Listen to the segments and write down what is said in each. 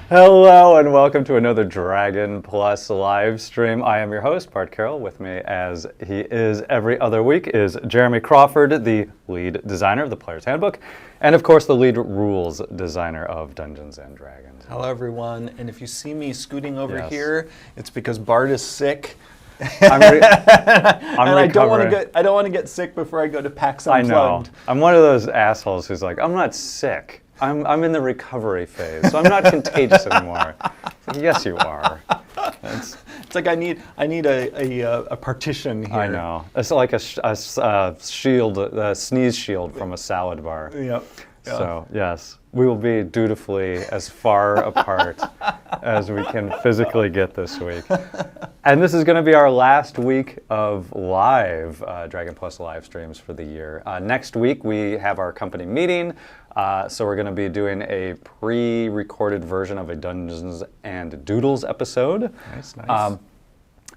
Hello and welcome to another Dragon Plus live stream. I am your host, Bart Carroll. With me, as he is every other week, is Jeremy Crawford, the lead designer of the Player's Handbook, and of course the lead rules designer of Dungeons and Dragons. Hello everyone, and if you see me scooting over here, it's because Bart is sick. I'm I don't want to get sick before I go to PAX Unplugged. I know. I'm one of those assholes who's like, I'm not sick. I'm in the recovery phase, so I'm not contagious anymore. Yes, you are. It's like I need a partition here. I know. It's like a shield, a sneeze shield from a salad bar. Yep. Yeah. So yes, we will be dutifully as far apart as we can physically get this week. And this is going to be our last week of live Dragon Plus live streams for the year. Next week we have our company meeting. So we're going to be doing a pre-recorded version of a Dungeons and Doodles episode. Nice.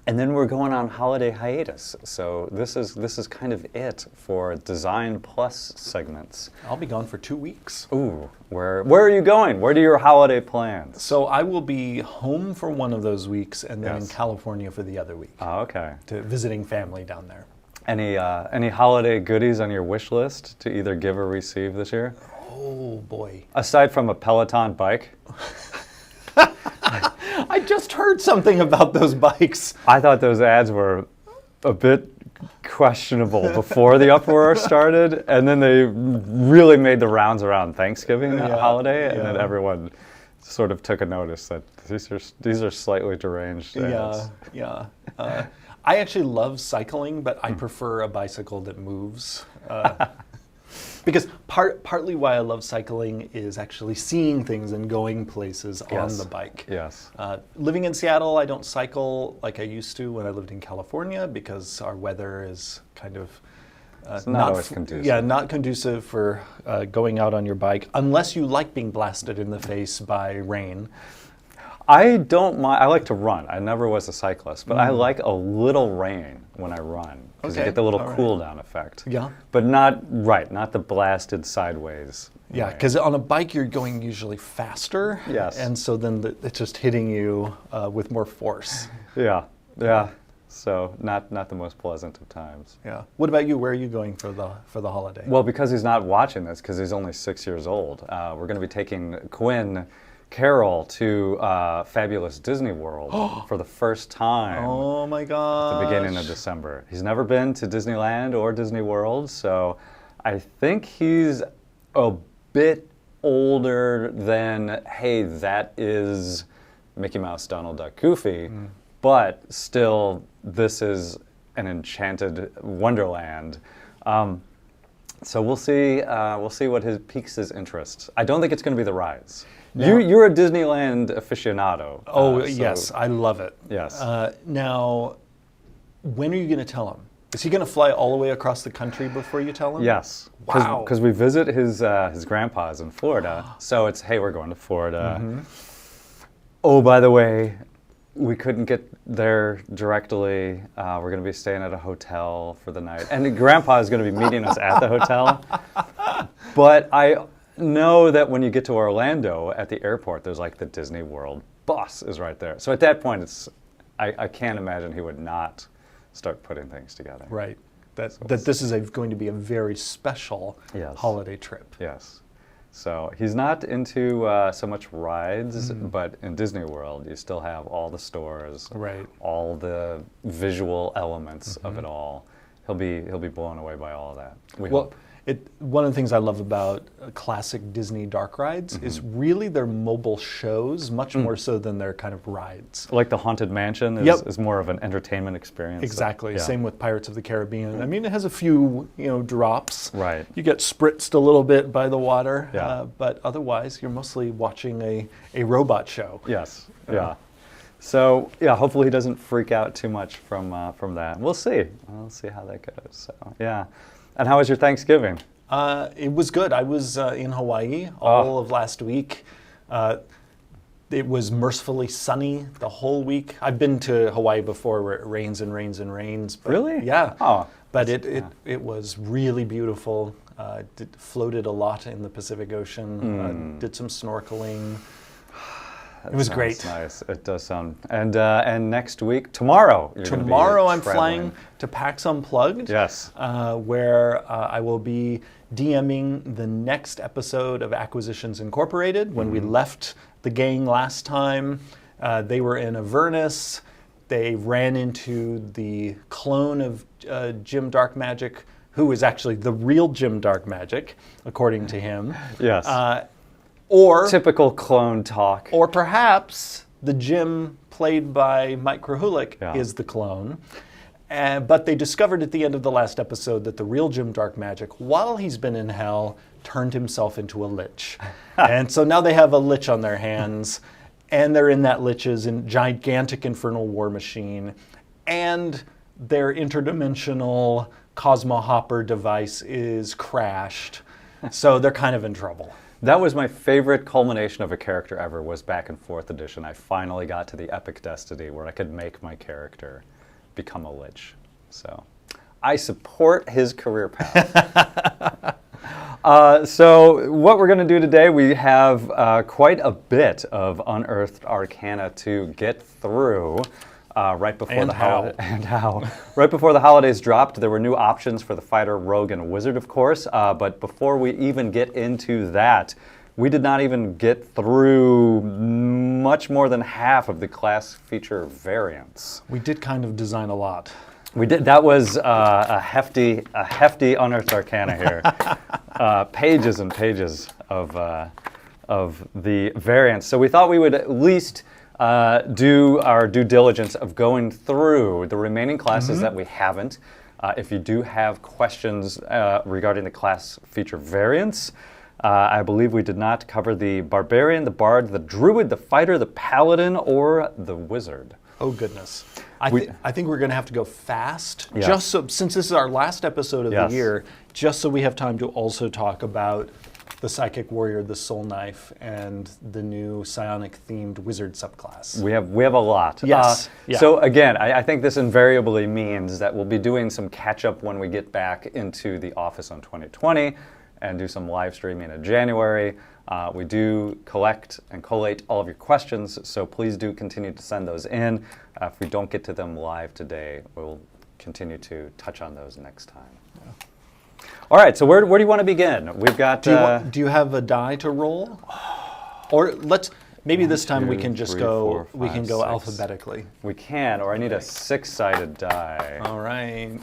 And then we're going on holiday hiatus. So this is kind of it for Design Plus segments. I'll be gone for 2 weeks. Ooh, where are you going? Where do your holiday plans? So I will be home for one of those weeks and then in California for the other week. Oh, okay. To visiting family down there. Any holiday goodies on your wish list to either give or receive this year? Oh boy. Aside from a Peloton bike. I just heard something about those bikes. I thought those ads were a bit questionable before the uproar started, and then they really made the rounds around Thanksgiving holiday, and then everyone sort of took a notice that these are slightly deranged ads. I actually love cycling, but I prefer a bicycle that moves. Because partly why I love cycling is actually seeing things and going places on the bike. Yes. Living in Seattle, I don't cycle like I used to when I lived in California because our weather is kind of it's not always conducive. Yeah, not conducive for going out on your bike unless you like being blasted in the face by rain. I don't mind. I like to run. I never was a cyclist, but I like a little rain when I run because you get the little cool down effect. Yeah. But not the blasted sideways. Yeah, because on a bike you're going usually faster. Yes. And so then it's just hitting you with more force. Yeah. So not the most pleasant of times. Yeah. What about you? Where are you going for the holiday? Well, because he's not watching this, because he's only 6 years old, we're going to be taking Quinn Carroll to fabulous Disney World for the first time. Oh my gosh. At the beginning of December. He's never been to Disneyland or Disney World, so I think he's a bit older than, hey, that is Mickey Mouse, Donald Duck, Goofy, but still, this is an enchanted wonderland. So we'll see what piques his interest. I don't think it's going to be the rides. No. You're a Disneyland aficionado. Yes, I love it. Yes. Now, when are you going to tell him? Is he going to fly all the way across the country before you tell him? Yes. Wow. Because we visit his grandpa's in Florida, so it's, hey, we're going to Florida. Oh, by the way, we couldn't get there directly. We're going to be staying at a hotel for the night. And Grandpa is going to be meeting us at the hotel. But I know that when you get to Orlando at the airport, there's like the Disney World bus is right there. So at that point, I can't imagine he would not start putting things together. Right. That this is going to be a very special holiday trip. Yes. So he's not into so much rides, but in Disney World, you still have all the stores, all the visual elements of it all. He'll be blown away by all of that. We hope. One of the things I love about classic Disney dark rides is really their mobile shows, much more so than their kind of rides. Like the Haunted Mansion is more of an entertainment experience. Exactly. Same with Pirates of the Caribbean. I mean, it has a few drops. Right. You get spritzed a little bit by the water, but otherwise you're mostly watching a robot show. Yes. Yeah. So hopefully he doesn't freak out too much from that. We'll see. We'll see how that goes. So yeah. And how was your Thanksgiving? It was good. I was in Hawaii all of last week. It was mercifully sunny the whole week. I've been to Hawaii before where it rains and rains and rains. But really? Yeah. Oh. But it was really beautiful. Floated a lot in the Pacific Ocean. Did some snorkeling. It was great. Nice. It does sound. And next week, tomorrow. Tomorrow I'm flying to PAX Unplugged. Yes. Where I will be DMing the next episode of Acquisitions Incorporated. When we left the gang last time, they were in Avernus. They ran into the clone of Jim Dark Magic, who is actually the real Jim Dark Magic, according to him. Yes. Or typical clone talk. Or perhaps the Jim played by Mike Krahulik is the clone. But they discovered at the end of the last episode that the real Jim Dark Magic, while he's been in hell, turned himself into a lich. And so now they have a lich on their hands, and they're in that lich's gigantic infernal war machine, and their interdimensional Cosmo Hopper device is crashed. So they're kind of in trouble. That was my favorite culmination of a character ever, was back in 4th edition. I finally got to the epic destiny where I could make my character become a lich. So I support his career path. So what we're going to do today, we have quite a bit of Unearthed Arcana to get through. Right before right before the holidays dropped, there were new options for the fighter, rogue, and wizard, of course. But before we even get into that, we did not even get through much more than half of the class feature variants. We did kind of design a lot. We did. That was a hefty Unearthed Arcana here. Pages and pages of the variants. So we thought we would at least do our due diligence of going through the remaining classes that we haven't. If you do have questions regarding the class feature variants, I believe we did not cover the Barbarian, the Bard, the Druid, the Fighter, the Paladin, or the Wizard. Oh, goodness. I think we're going to have to go fast, just so, since this is our last episode of the year, just so we have time to also talk about the Psychic Warrior, the Soul Knife, and the new Psionic-themed Wizard subclass. We have a lot. Yes. So again, I think this invariably means that we'll be doing some catch-up when we get back into the office on 2020 and do some live streaming in January. We do collect and collate all of your questions, so please do continue to send those in. If we don't get to them live today, we'll continue to touch on those next time. All right, so where do you want to begin? We've got. Do you have a die to roll? Or maybe this time we can just go. We can go alphabetically. We can, or I need a 6-sided die. All right.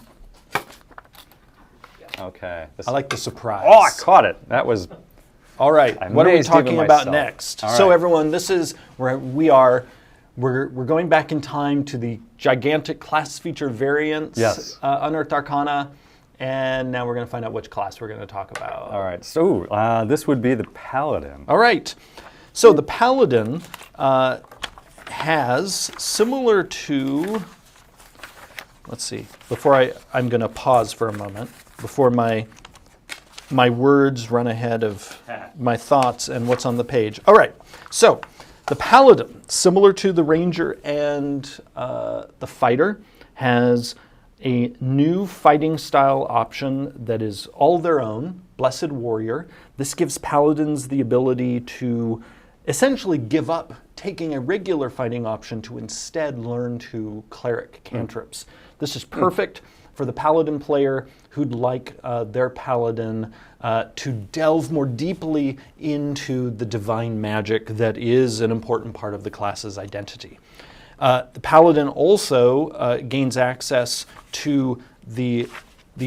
Okay. I like the surprise. Oh, I caught it. That was. All right. What are we talking about next? Right. So everyone, this is where we are. We're going back in time to the gigantic class feature variants. Yes. Unearthed Arcana. And now we're going to find out which class we're going to talk about. All right. So this would be the Paladin. All right. So the Paladin has, similar to, let's see, I'm going to pause for a moment before my words run ahead of my thoughts and what's on the page. All right. So the Paladin, similar to the Ranger and the Fighter, has a new fighting style option that is all their own, Blessed Warrior. This gives Paladins the ability to essentially give up taking a regular fighting option to instead learn to cleric cantrips. This is perfect for the Paladin player who'd like their Paladin to delve more deeply into the divine magic that is an important part of the class's identity. The Paladin also gains access to the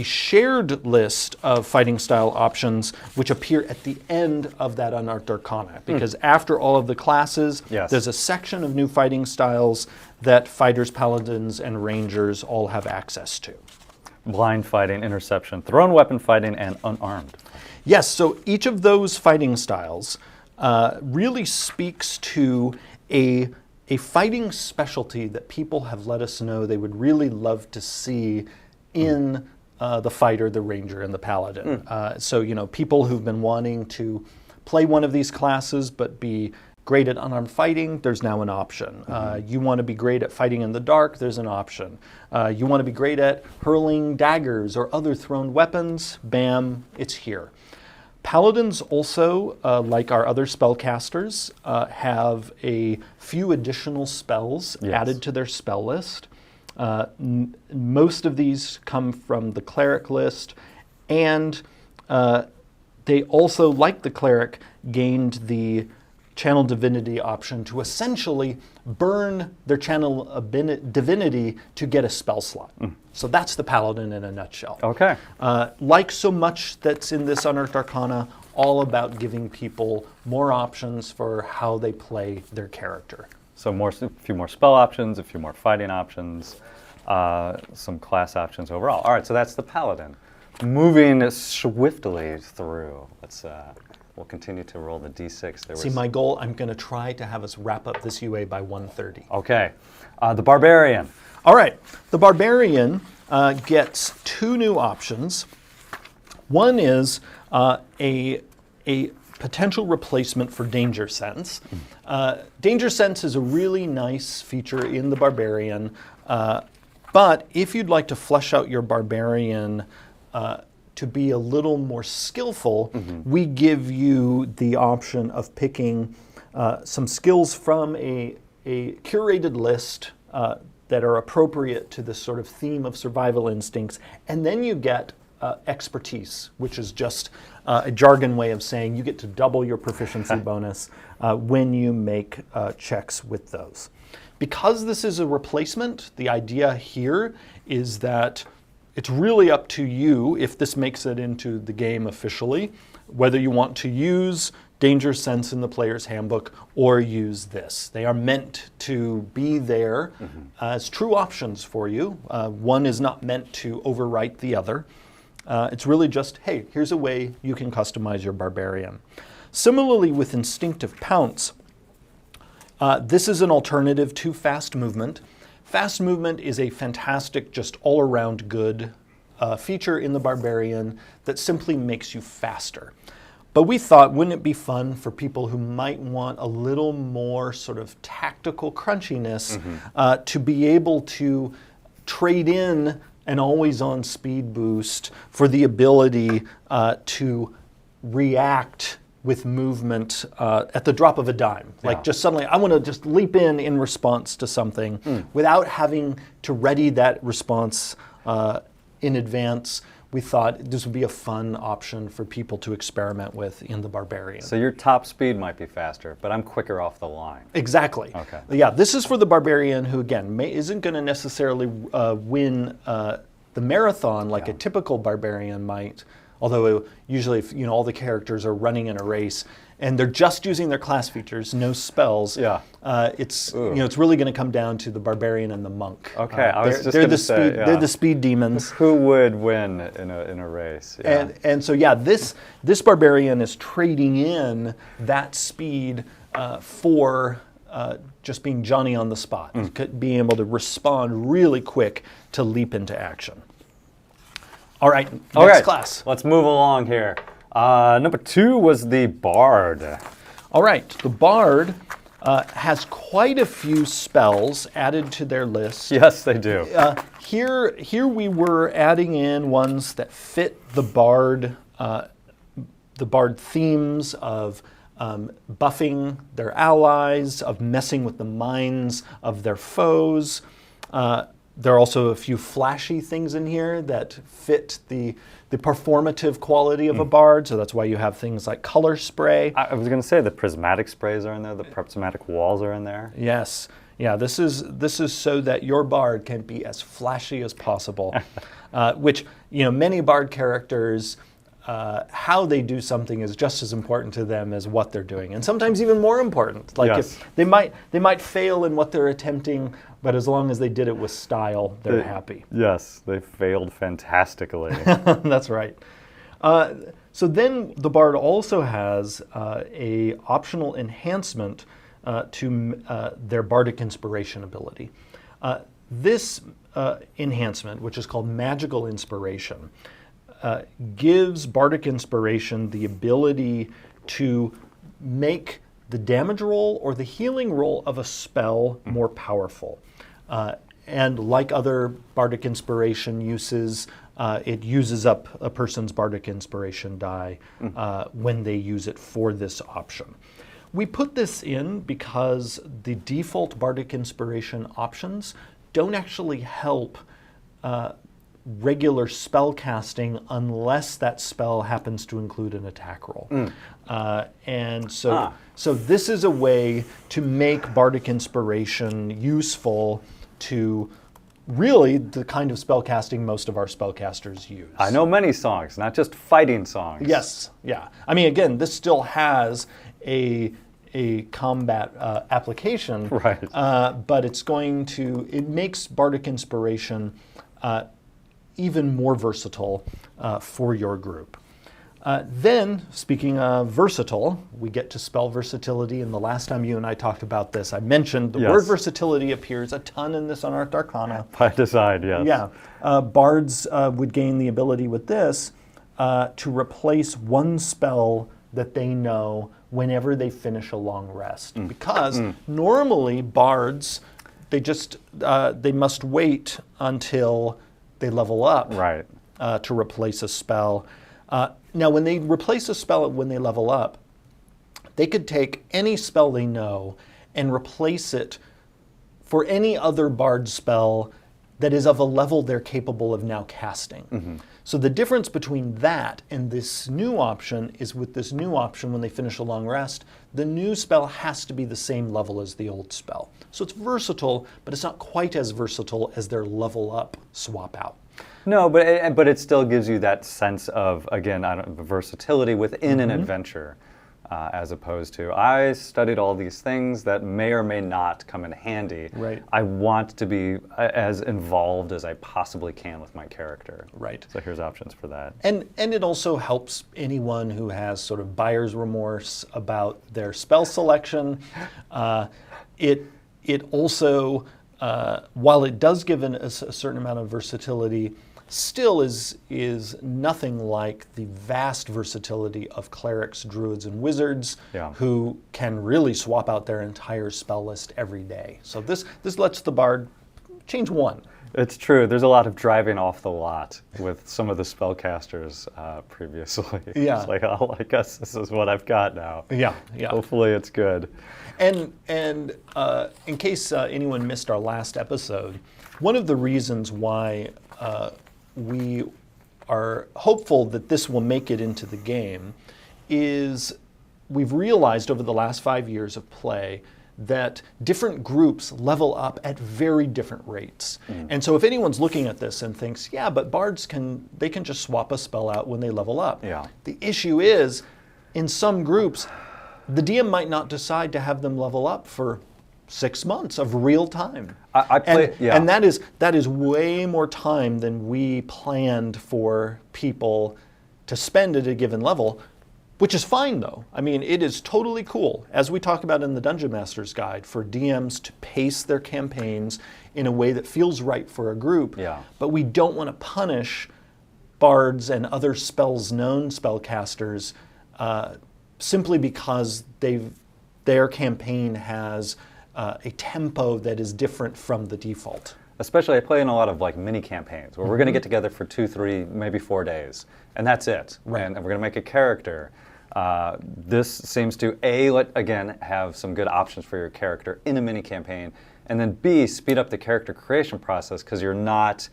shared list of fighting style options which appear at the end of that Unearthed Arcana. Because after all of the classes, there's a section of new fighting styles that fighters, paladins, and rangers all have access to. Blind fighting, interception, thrown weapon fighting, and unarmed. Yes, so each of those fighting styles really speaks to a fighting specialty that people have let us know they would really love to see in the fighter, the ranger, and the paladin. So, people who've been wanting to play one of these classes but be great at unarmed fighting, there's now an option. You want to be great at fighting in the dark, there's an option. You want to be great at hurling daggers or other thrown weapons, bam, it's here. Paladins also, like our other spellcasters, have a few additional spells added to their spell list. Most of these come from the cleric list, and they also, like the cleric, gained the channel divinity option to essentially burn their channel divinity to get a spell slot. So that's the paladin in a nutshell. Okay. Like so much that's in this Unearthed Arcana, all about giving people more options for how they play their character. So a few more spell options, a few more fighting options, some class options overall. All right, so that's the paladin. Moving swiftly through. We'll continue to roll the d6. See, my goal, I'm going to try to have us wrap up this UA by 1:30. Okay. The Barbarian. All right. The Barbarian gets two new options. One is a potential replacement for Danger Sense. Danger Sense is a really nice feature in the Barbarian, but if you'd like to flesh out your Barbarian to be a little more skillful, we give you the option of picking some skills from a curated list that are appropriate to this sort of theme of survival instincts, and then you get expertise, which is just a jargon way of saying you get to double your proficiency bonus when you make checks with those. Because this is a replacement, the idea here is that it's really up to you, if this makes it into the game officially, whether you want to use Danger Sense in the player's handbook or use this. They are meant to be there as true options for you. One is not meant to overwrite the other. It's really just, hey, here's a way you can customize your Barbarian. Similarly with Instinctive Pounce, this is an alternative to Fast Movement. Fast Movement is a fantastic, just all-around good feature in the Barbarian that simply makes you faster. But we thought, wouldn't it be fun for people who might want a little more sort of tactical crunchiness to be able to trade in an always-on speed boost for the ability to react with movement at the drop of a dime. Like just suddenly, I want to just leap in response to something without having to ready that response in advance. We thought this would be a fun option for people to experiment with in the Barbarian. So your top speed might be faster, but I'm quicker off the line. Exactly. Okay. Yeah, this is for the Barbarian who, again, isn't going to necessarily win the marathon like a typical Barbarian might. Although usually, if all the characters are running in a race and they're just using their class features, no spells, it's it's really going to come down to the Barbarian and the monk. Okay, I was just going to say, they're the speed demons. Who would win in a race? Yeah. And so this Barbarian is trading in that speed for just being Johnny on the spot, being able to respond really quick to leap into action. All right, next class. Let's move along here. Number 2 was the Bard. All right, the Bard has quite a few spells added to their list. Yes, they do. Here we were adding in ones that fit the Bard themes of buffing their allies, of messing with the minds of their foes. There are also a few flashy things in here that fit the performative quality of a bard, so that's why you have things like color spray. I was going to say the prismatic sprays are in there, the prismatic walls are in there. Yes. Yeah, this is so that your bard can be as flashy as possible, which, many bard characters, how they do something is just as important to them as what they're doing, and sometimes even more important. Like if they might fail in what they're attempting, but as long as they did it with style, they're happy. Yes, they failed fantastically. That's right. So then the Bard also has a optional enhancement to their Bardic Inspiration ability. This enhancement, which is called Magical Inspiration, gives Bardic Inspiration the ability to make the damage roll or the healing roll of a spell more powerful. And like other Bardic Inspiration uses, it uses up a person's bardic inspiration die when they use it for this option. We put this in because the default bardic inspiration options don't actually help regular spell casting unless that spell happens to include an attack roll. And so this is a way to make bardic inspiration useful to really the kind of spell casting most of our spellcasters use. I know many songs, not just fighting songs. Yes, yeah. I mean, again, this still has a combat application, right? But it makes bardic inspiration even more versatile for your group. Then, speaking of versatile, we get to spell versatility. And the last time you and I talked about this, I mentioned the word versatility appears a ton in this Unearthed Arcana. By design, yes. Yeah. Bards would gain the ability with this to replace one spell that they know whenever they finish a long rest. Because normally bards, they must wait until they level up to replace a spell. Now, when they replace a spell when they level up, they could take any spell they know and replace it for any other bard spell that is of a level they're capable of now casting. So the difference between that and this new option is with this new option, when they finish a long rest, the new spell has to be the same level as the old spell. So it's versatile, but it's not quite as versatile as their level up swap out. No, but it still gives you that sense of, again, versatility within an adventure, as opposed to, I studied all these things that may or may not come in handy. Right. I want to be as involved as I possibly can with my character. Right. So here's options for that. And it also helps anyone who has sort of buyer's remorse about their spell selection. It also, while it does give a certain amount of versatility, still is nothing like the vast versatility of clerics, druids, and wizards who can really swap out their entire spell list every day. So this lets the bard change one. It's true. There's a lot of driving off the lot with some of the spellcasters previously. Yeah. It's like, oh, I guess this is what I've got now. Yeah. Hopefully it's good. And in case anyone missed our last episode, one of the reasons why we are hopeful that this will make it into the game is we've realized over the last 5 years of play that different groups level up at very different rates. And so if anyone's looking at this and thinks, yeah, but bards can just swap a spell out when they level up. Yeah. The issue is, in some groups, the DM might not decide to have them level up for 6 months of real time. And that is way more time than we planned for people to spend at a given level, which is fine though. I mean, it is totally cool, as we talk about in the Dungeon Master's Guide, for DMs to pace their campaigns in a way that feels right for a group. But we don't want to punish bards and other spells known spellcasters simply because their campaign has a tempo that is different from the default. Especially, I play in a lot of like mini campaigns where we're going to get together for 2, 3, maybe 4 days, and that's it. Right. And we're going to make a character. This seems to again have some good options for your character in a mini campaign, and then B, speed up the character creation process because you're not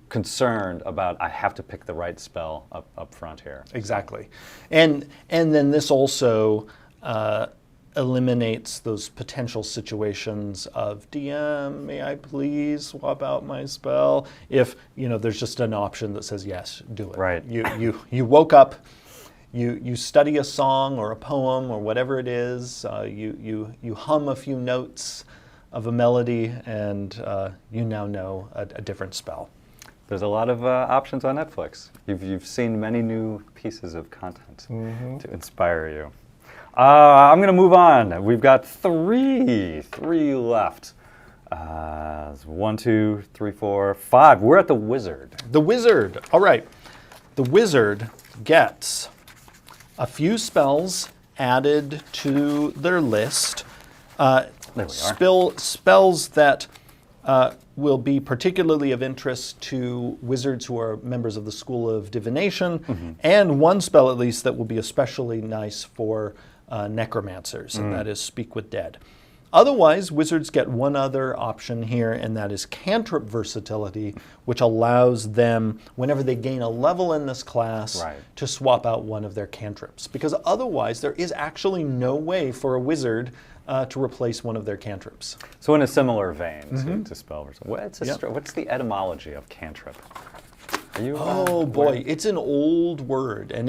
concerned about I have to pick the right spell up front here. Exactly, and then this also eliminates those potential situations of DM, may I please swap out my spell? If there's just an option that says yes, do it. Right. You woke up, you study a song or a poem or whatever it is, you hum a few notes of a melody, and you now know a different spell. There's a lot of options on Netflix. You've seen many new pieces of content to inspire you. I'm going to move on. We've got three left. 1, 2, 3, 4, 5. We're at the wizard. The wizard. All right. The wizard gets a few spells added to their list. There we are. Spells that will be particularly of interest to wizards who are members of the School of Divination, and one spell at least that will be especially nice for necromancers, and that is Speak with Dead. Otherwise, wizards get one other option here, and that is cantrip versatility, which allows them, whenever they gain a level in this class, to swap out one of their cantrips. Because otherwise, there is actually no way for a wizard to replace one of their cantrips. So in a similar vein to spell versatility, what's the etymology of cantrip? Are you, oh boy, it's an old word, and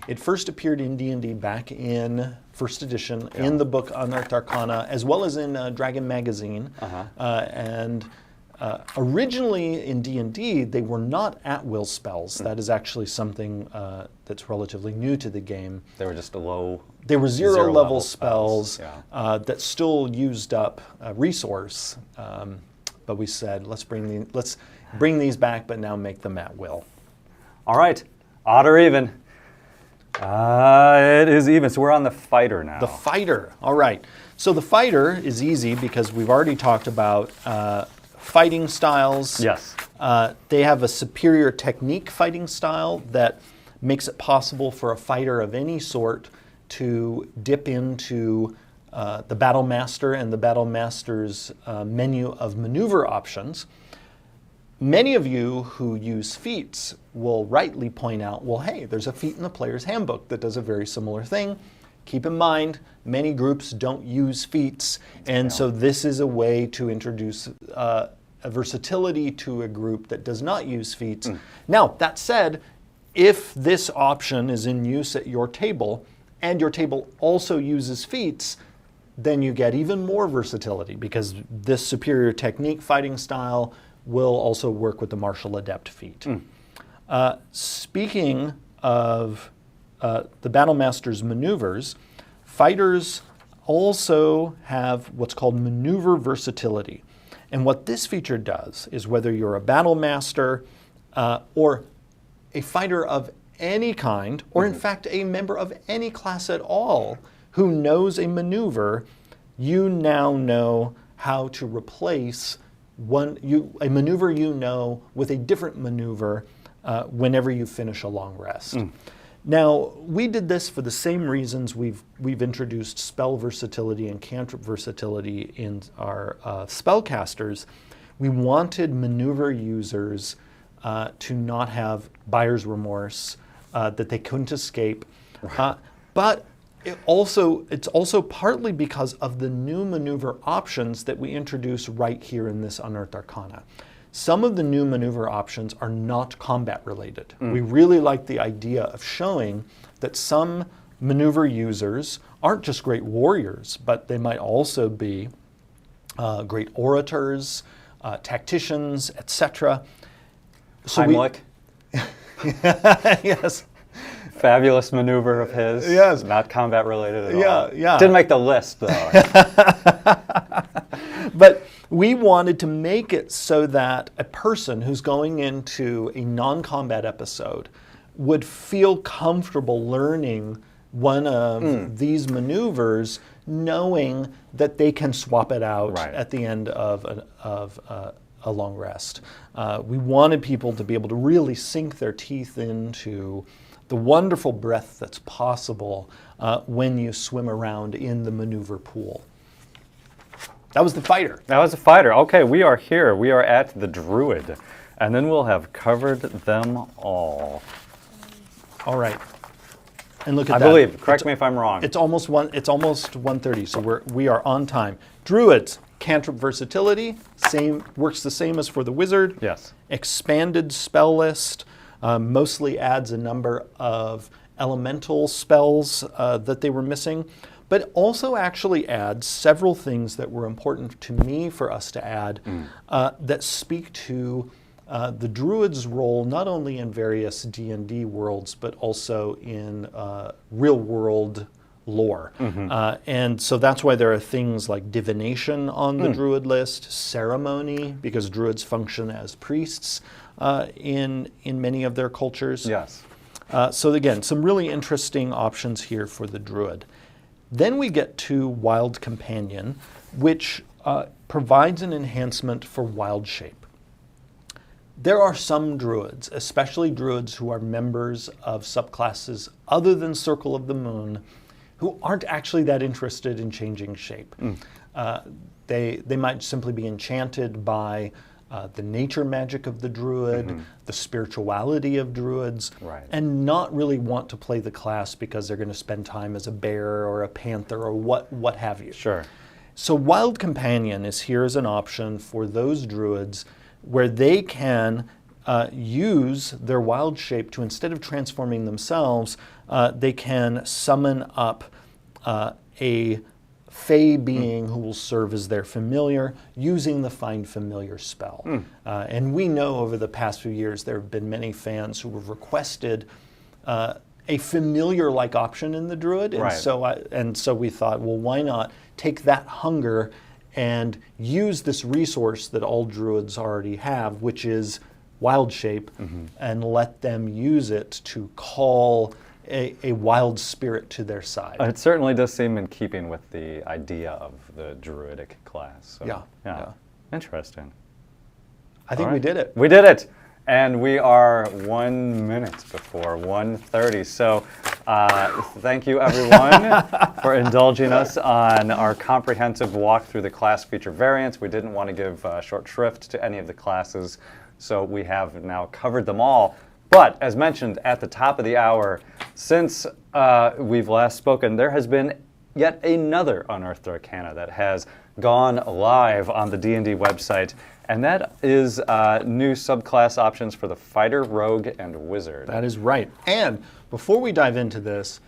it first appeared in D&D back in first edition in the book Unearthed Arcana, as well as in Dragon Magazine. And originally in D&D, they were not at-will spells. That is actually something that's relatively new to the game. They were just a low. They were zero level spells that still used up resource. But we said, let's bring these back, but now make them at will. All right, odd or even? It is even, so we're on the fighter now. The fighter, all right. So the fighter is easy because we've already talked about fighting styles. Yes. They have a superior technique fighting style that makes it possible for a fighter of any sort to dip into the Battle Master and the Battle Master's menu of maneuver options. Many of you who use feats will rightly point out, well, hey, there's a feat in the player's handbook that does a very similar thing. Keep in mind, many groups don't use feats, and so this is a way to introduce a versatility to a group that does not use feats. Now, that said, if this option is in use at your table, and your table also uses feats, then you get even more versatility, because this superior technique fighting style will also work with the Martial Adept feat. Speaking of the Battle Master's maneuvers, fighters also have what's called maneuver versatility. And what this feature does is, whether you're a Battle Master or a fighter of any kind, or in fact a member of any class at all who knows a maneuver, you now know how to replace a maneuver you know with a different maneuver whenever you finish a long rest. Now, we did this for the same reasons we've introduced spell versatility and cantrip versatility in our spellcasters. We wanted maneuver users to not have buyer's remorse, that they couldn't escape. But it's also partly because of the new maneuver options that we introduce right here in this Unearthed Arcana. Some of the new maneuver options are not combat related. We really like the idea of showing that some maneuver users aren't just great warriors, but they might also be great orators, tacticians, etc. So Heimlich. Yes. Fabulous maneuver of his. Yes. Not combat related at all. Yeah. Didn't make the list, though. But we wanted to make it so that a person who's going into a non-combat episode would feel comfortable learning one of these maneuvers, knowing that they can swap it out at the end of a long rest. We wanted people to be able to really sink their teeth into the wonderful breadth that's possible when you swim around in the maneuver pool. That was the fighter. That was the fighter. Okay, we are here. We are at the Druid. And then we'll have covered them all. All right. And look at I that. believe. Correct me if I'm wrong. It's almost 1:30, so we are on time. Druids, cantrip versatility, works the same as for the wizard. Yes. Expanded spell list, mostly adds a number of elemental spells that they were missing, but also actually adds several things that were important to me for us to add that speak to the Druid's role not only in various D&D worlds, but also in real-world lore. And so that's why there are things like divination on the Druid list, ceremony, because Druids function as priests in many of their cultures. Yes. So again, some really interesting options here for the Druid. Then we get to Wild Companion, which provides an enhancement for wild shape. There are some druids, especially druids who are members of subclasses other than Circle of the Moon, who aren't actually that interested in changing shape. They might simply be enchanted by the nature magic of the druid, the spirituality of druids, and not really want to play the class because they're going to spend time as a bear or a panther or what have you. Sure. So Wild Companion is here as an option for those druids where they can use their wild shape to, instead of transforming themselves, they can summon up a Fey being who will serve as their familiar using the Find Familiar spell. And we know over the past few years there have been many fans who have requested a familiar-like option in the Druid. And so we thought, well, why not take that hunger and use this resource that all Druids already have, which is wild shape, and let them use it to call a wild spirit to their side. It certainly does seem in keeping with the idea of the druidic class. So, Yeah. Interesting. I think we did it. We did it! And we are 1 minute before 1:30. So thank you, everyone, for indulging us on our comprehensive walk through the class feature variants. We didn't want to give short shrift to any of the classes, so we have now covered them all. But as mentioned at the top of the hour, since we've last spoken, there has been yet another Unearthed Arcana that has gone live on the D&D website, and that is new subclass options for the Fighter, Rogue, and Wizard. That is right. And before we dive into this,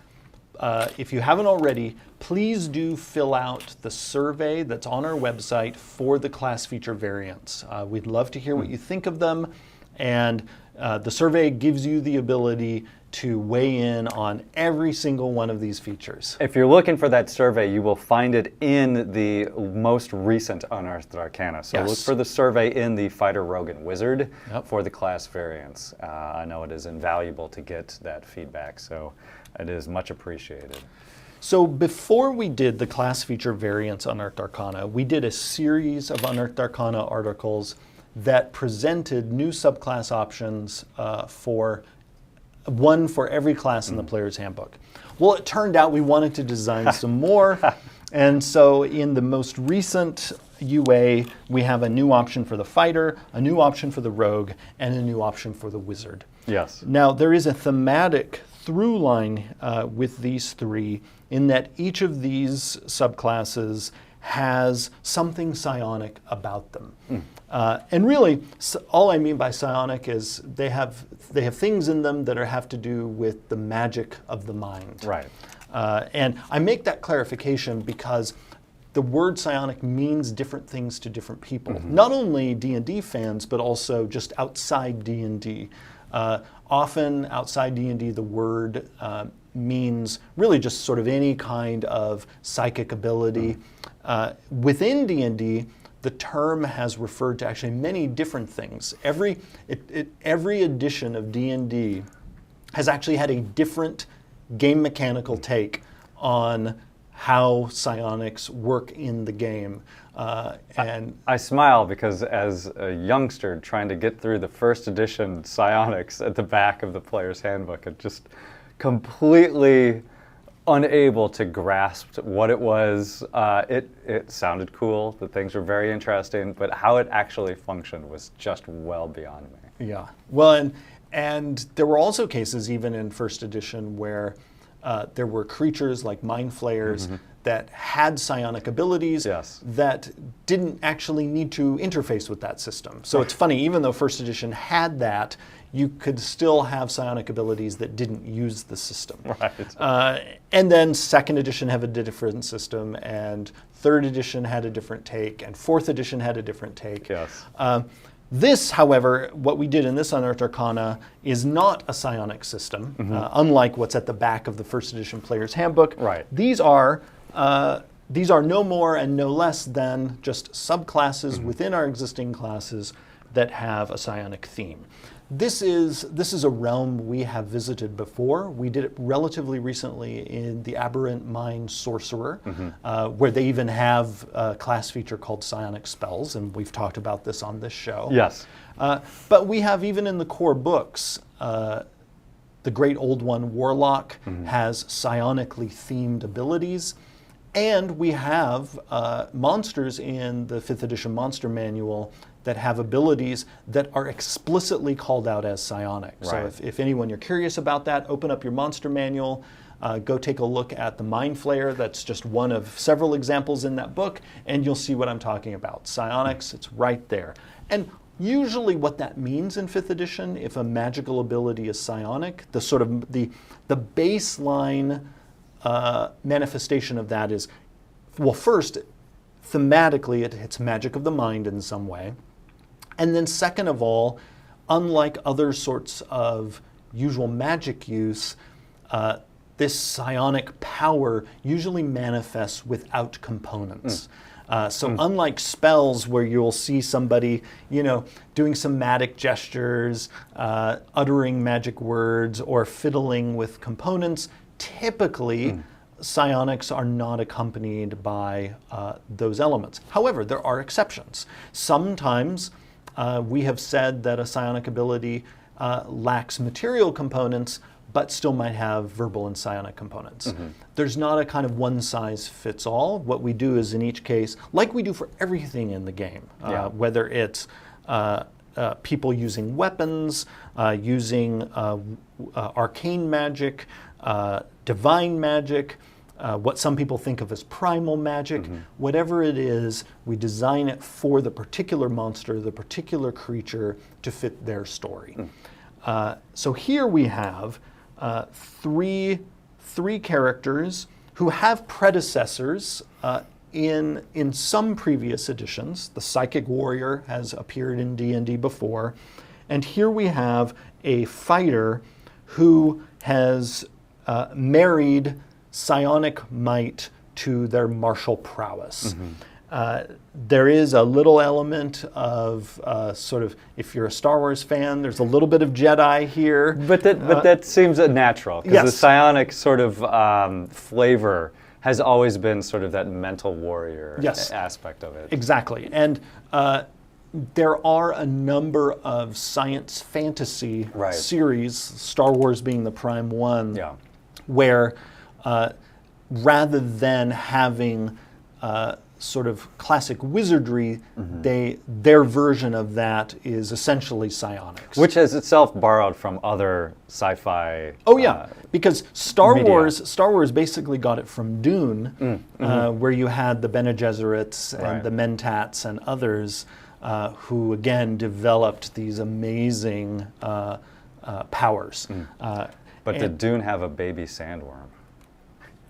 if you haven't already, please do fill out the survey that's on our website for the class feature variants. We'd love to hear what you think of them, and the survey gives you the ability to weigh in on every single one of these features. If you're looking for that survey, you will find it in the most recent Unearthed Arcana. So look for the survey in the Fighter, Rogue, and Wizard for the class variants. I know it is invaluable to get that feedback, so it is much appreciated. So before we did the class feature variants Unearthed Arcana, we did a series of Unearthed Arcana articles that presented new subclass options for every class in the player's handbook. Well, it turned out we wanted to design some more, and so in the most recent UA, we have a new option for the fighter, a new option for the rogue, and a new option for the wizard. Yes. Now, there is a thematic through line with these three, in that each of these subclasses has something psionic about them. And really, all I mean by psionic is they have things in them that have to do with the magic of the mind. Right. And I make that clarification because the word psionic means different things to different people. Not only D&D fans, but also just outside D&D. Often outside D&D, the word means really just sort of any kind of psychic ability. Within D&D, the term has referred to actually many different things. Every edition of D&D has actually had a different game mechanical take on how psionics work in the game. And I smile because as a youngster trying to get through the first edition psionics at the back of the player's handbook, it just completely unable to grasp what it was. It sounded cool, the things were very interesting, but how it actually functioned was just well beyond me. Yeah. Well, and there were also cases, even in first edition, where there were creatures like mind flayers that had psionic abilities that didn't actually need to interface with that system. So it's funny, even though first edition had that, you could still have psionic abilities that didn't use the system. Right. And then second edition had a different system, and third edition had a different take, and fourth edition had a different take. Yes. This, however, what we did in this Unearthed Arcana is not a psionic system, unlike what's at the back of the first edition player's handbook. Right. These are no more and no less than just subclasses within our existing classes that have a psionic theme. This is a realm we have visited before. We did it relatively recently in the Aberrant Mind Sorcerer, where they even have a class feature called Psionic Spells, and we've talked about this on this show. Yes. But we have, even in the core books, the Great Old One Warlock has psionically themed abilities. And we have monsters in the 5th edition monster manual that have abilities that are explicitly called out as psionic. Right. So if anyone you're curious about that, open up your monster manual, go take a look at the Mind Flayer. That's just one of several examples in that book, and you'll see what I'm talking about. Psionics, it's right there. And usually what that means in 5th edition, if a magical ability is psionic, the sort of the baseline manifestation of that is, well, first, thematically, it hits magic of the mind in some way. And then second of all, unlike other sorts of usual magic use, this psionic power usually manifests without components. So unlike spells where you'll see somebody, doing somatic gestures, uttering magic words, or fiddling with components, typically psionics are not accompanied by those elements. However, there are exceptions. Sometimes we have said that a psionic ability lacks material components, but still might have verbal and psionic components. There's not a kind of one-size-fits-all. What we do is, in each case, like we do for everything in the game, whether it's people using weapons, using arcane magic, divine magic, what some people think of as primal magic, whatever it is, we design it for the particular monster, the particular creature to fit their story. So here we have three characters who have predecessors in some previous editions. The Psychic Warrior has appeared in D&D before, and here we have a fighter who has married psionic might to their martial prowess. There is a little element of sort of, if you're a Star Wars fan, there's a little bit of Jedi here. But that seems natural, because the psionic sort of flavor has always been sort of that mental warrior aspect of it. Exactly. And there are a number of science fantasy series, Star Wars being the prime one, where rather than having sort of classic wizardry, their version of that is essentially psionics. Which has itself borrowed from other sci-fi. Oh yeah, because Star Wars basically got it from Dune, where you had the Bene Gesserits and the Mentats and others who again developed these amazing powers. But did Dune have a baby sandworm?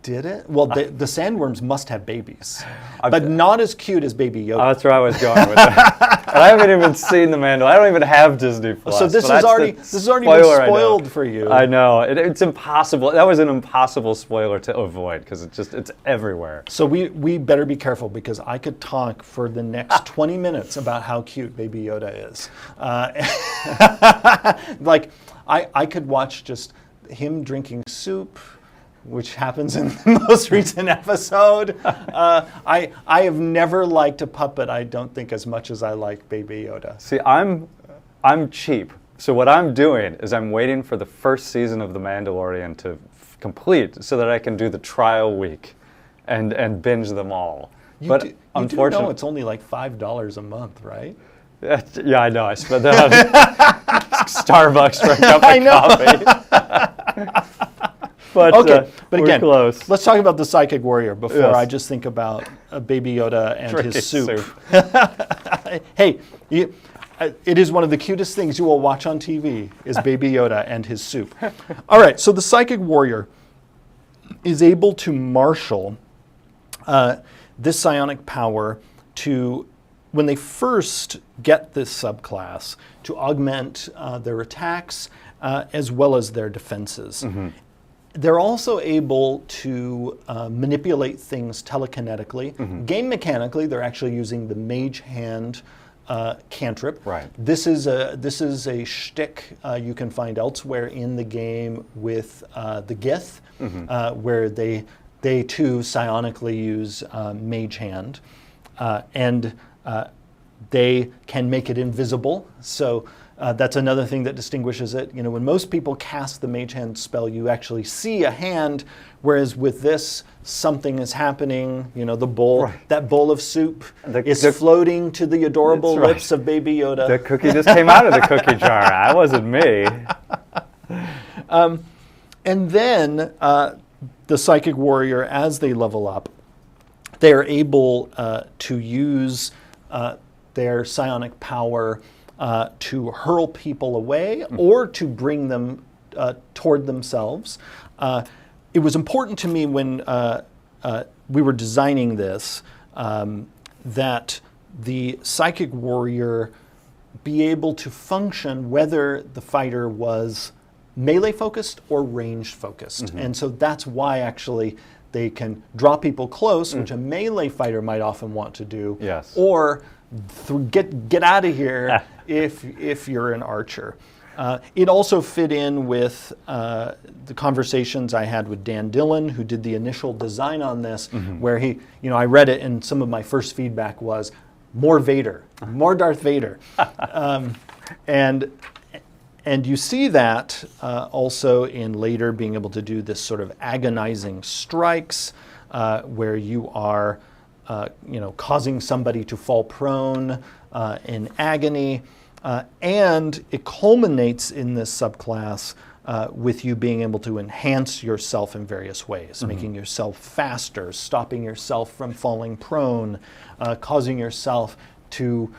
Did it? Well, the sandworms must have babies, but not as cute as Baby Yoda. Oh, that's where I was going with that. And I haven't even seen the Mandalorian. I don't even have Disney Plus. So this is already been spoiled for you. I know. It's impossible. That was an impossible spoiler to avoid, because it's everywhere. So we better be careful, because I could talk for the next 20 minutes about how cute Baby Yoda is. Like I could watch just him drinking soup, which happens in the most recent episode. I have never liked a puppet, I don't think, as much as I like Baby Yoda. See, I'm cheap. So what I'm doing is I'm waiting for the first season of The Mandalorian to complete so that I can do the trial week and binge them all. But unfortunately, you know it's only like $5 a month, right? Yeah, I know. I spent that on Starbucks for a cup of coffee. But, okay, but again, close. Let's talk about the Psychic Warrior before I just think about Baby Yoda and his soup. Hey, it is one of the cutest things you will watch on TV is Baby Yoda and his soup. All right, so the Psychic Warrior is able to marshal this psionic power to, when they first get this subclass, to augment their attacks as well as their defenses. They're also able to manipulate things telekinetically. Game mechanically, they're actually using the Mage Hand cantrip. Right. This is a shtick you can find elsewhere in the game with the Gith, where they too psionically use Mage Hand, and they can make it invisible. So that's another thing that distinguishes it. You know, when most people cast the Mage Hand spell, you actually see a hand, whereas with this, something is happening. You know, the bowl, that bowl of soup is floating to the adorable lips of Baby Yoda. The cookie just came out of the cookie jar. That wasn't me. And then the Psychic Warrior, as they level up, they are able to use their psionic power to hurl people away or to bring them toward themselves. It was important to me when we were designing this that the Psychic Warrior be able to function whether the fighter was melee focused or ranged focused. And so that's why actually they can draw people close, which a melee fighter might often want to do, or get out of here if you're an archer. It also fit in with the conversations I had with Dan Dillon, who did the initial design on this, where he, you know, I read it and some of my first feedback was, more Vader, more Darth Vader. And you see that also in later being able to do this sort of agonizing strikes where you are causing somebody to fall prone in agony. And it culminates in this subclass with you being able to enhance yourself in various ways, making yourself faster, stopping yourself from falling prone, causing yourself to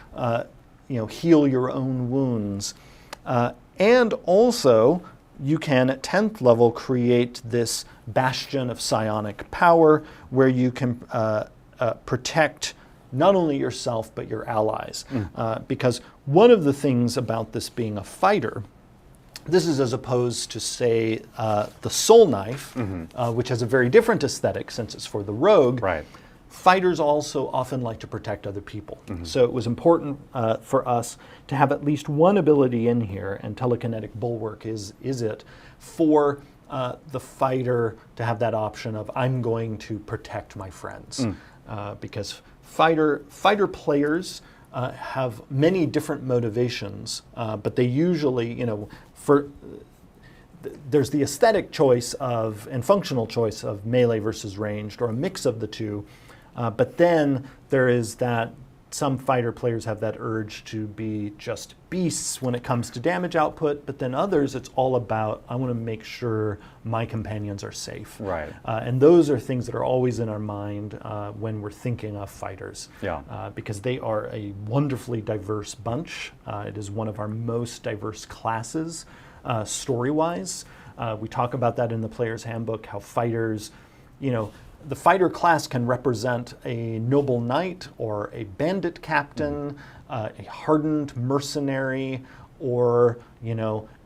heal your own wounds. And also, you can, at 10th level, create this bastion of psionic power where you can protect not only yourself, but your allies. Because one of the things about this being a fighter, this is as opposed to, say, the Soul Knife, which has a very different aesthetic since it's for the rogue. Right. Fighters also often like to protect other people. So it was important for us to have at least one ability in here, and telekinetic bulwark is it, for the fighter to have that option of, I'm going to protect my friends. Because fighter players have many different motivations, but they usually, there's the aesthetic choice of and functional choice of melee versus ranged, or a mix of the two. But then there is that some fighter players have that urge to be just beasts when it comes to damage output, but then others it's all about, I want to make sure my companions are safe. Right. And those are things that are always in our mind when we're thinking of fighters. Because they are a wonderfully diverse bunch. It is one of our most diverse classes story-wise. We talk about that in the Player's Handbook, how fighters, the fighter class can represent a noble knight or a bandit captain, a hardened mercenary, or